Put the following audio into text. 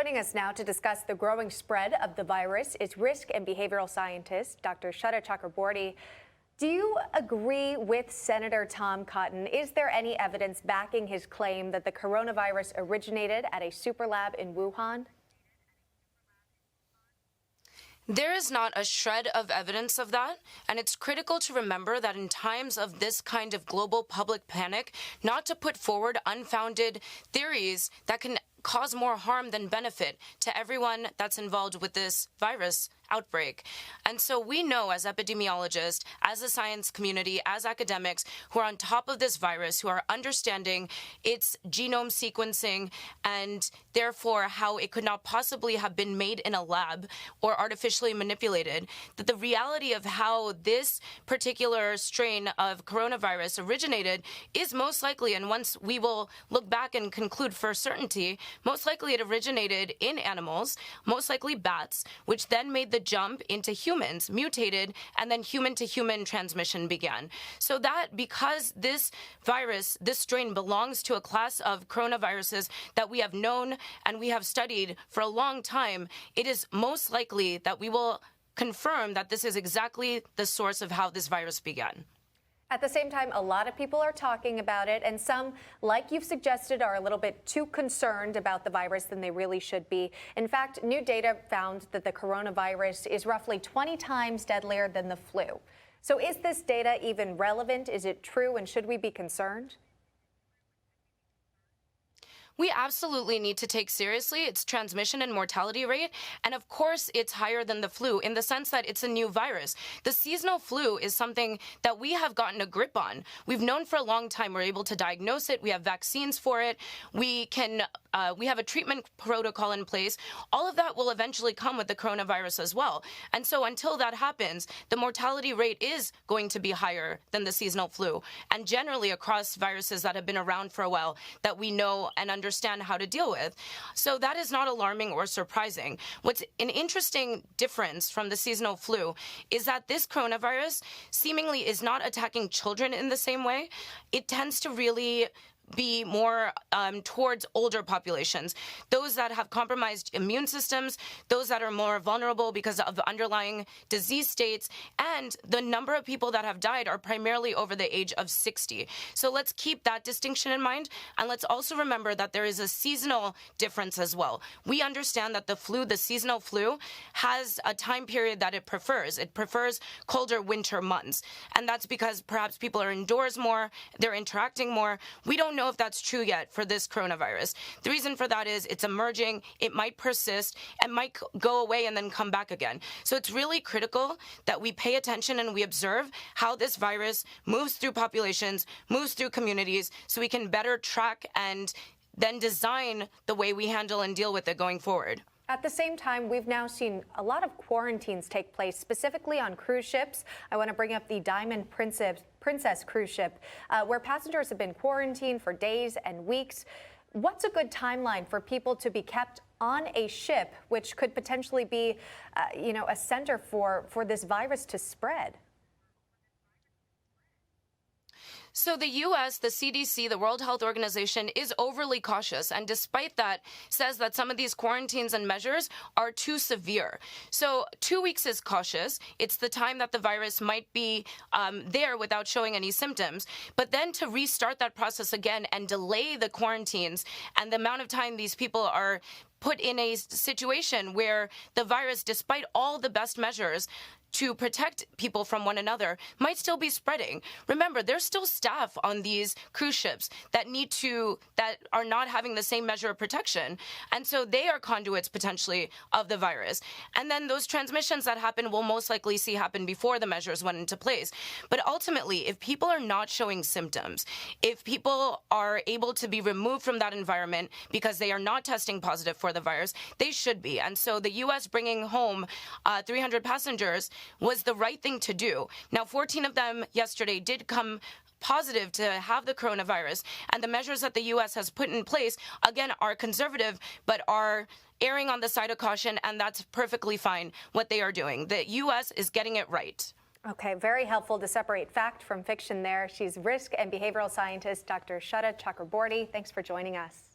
Joining us now to discuss the growing spread of the virus is risk and behavioral scientist Dr. Chakraborty. Do you agree with Senator Tom Cotton? Is there any evidence backing his claim that the coronavirus originated at a super lab in Wuhan? There is not a shred of evidence of that, and it's critical to remember that in times of this kind of global public panic, not to put forward unfounded theories that can cause more harm than benefit to everyone that's involved with this virus outbreak. And so we know as epidemiologists, as a science community, as academics who are on top of this virus, who are understanding its genome sequencing and therefore how it could not possibly have been made in a lab or artificially manipulated, that the reality of how this particular strain of coronavirus originated is most likely, and once we will look back and conclude for certainty, most likely it originated in animals, most likely bats, which then made the jump into humans, mutated, and then human-to-human transmission began. So that because this virus, this strain belongs to a class of coronaviruses that we have known and we have studied for a long time, it is most likely that we will confirm that this is exactly the source of how this virus began. At the same time, a lot of people are talking about it, and some, like you've suggested, are a little bit too concerned about the virus than they really should be. In fact, new data found that the coronavirus is roughly 20 times deadlier than the flu. So is this data even relevant? Is it true, and should we be concerned? We absolutely need to take seriously its transmission and mortality rate. And of course, it's higher than the flu in the sense that it's a new virus. The seasonal flu is something that we have gotten a grip on. We've known for a long time. We're able to diagnose it. We have vaccines for it. We have a treatment protocol in place. All of that will eventually come with the coronavirus as well. And so until that happens, the mortality rate is going to be higher than the seasonal flu. And generally across viruses that have been around for a while that we know and understand how to deal with. So that is not alarming or surprising. What's an interesting difference from the seasonal flu is that this coronavirus seemingly is not attacking children in the same way. It tends to really be more towards older populations, those that have compromised immune systems, those that are more vulnerable because of underlying disease states, and the number of people that have died are primarily over the age of 60. So let's keep that distinction in mind, and let's also remember that there is a seasonal difference as well. We understand that the seasonal flu, has a time period that it prefers. It prefers colder winter months, and that's because perhaps people are indoors more, they're interacting more. We don't know if that's true yet for this coronavirus. The reason for that is it's emerging, it might persist, and might go away and then come back again. So it's really critical that we pay attention and we observe how this virus moves through populations, moves through communities, so we can better track and then design the way we handle and deal with it going forward. At the same time, we've now seen a lot of quarantines take place, specifically on cruise ships. I want to bring up the Diamond Princess cruise ship, where passengers have been quarantined for days and weeks. What's a good timeline for people to be kept on a ship, which could potentially be, a center for this virus to spread? So the U.S., the CDC, the World Health Organization is overly cautious, and despite that, says that some of these quarantines and measures are too severe. So 2 weeks is cautious. It's the time that the virus might be there without showing any symptoms. But then to restart that process again and delay the quarantines and the amount of time these people are put in a situation where the virus, despite all the best measures to protect people from one another, might still be spreading. Remember, there's still staff on these cruise ships that are not having the same measure of protection. And so they are conduits potentially of the virus. And then those transmissions that happen, we'll most likely see happen before the measures went into place. But ultimately, if people are not showing symptoms, if people are able to be removed from that environment because they are not testing positive for the virus, they should be. And so the U.S. bringing home 300 passengers was the right thing to do. Now, 14 of them yesterday did come positive to have the coronavirus, and the measures that the U.S. has put in place, again, are conservative, but are erring on the side of caution, and that's perfectly fine what they are doing. The U.S. is getting it right. Okay, very helpful to separate fact from fiction there. She's risk and behavioral scientist, Dr. Chakraborty. Thanks for joining us.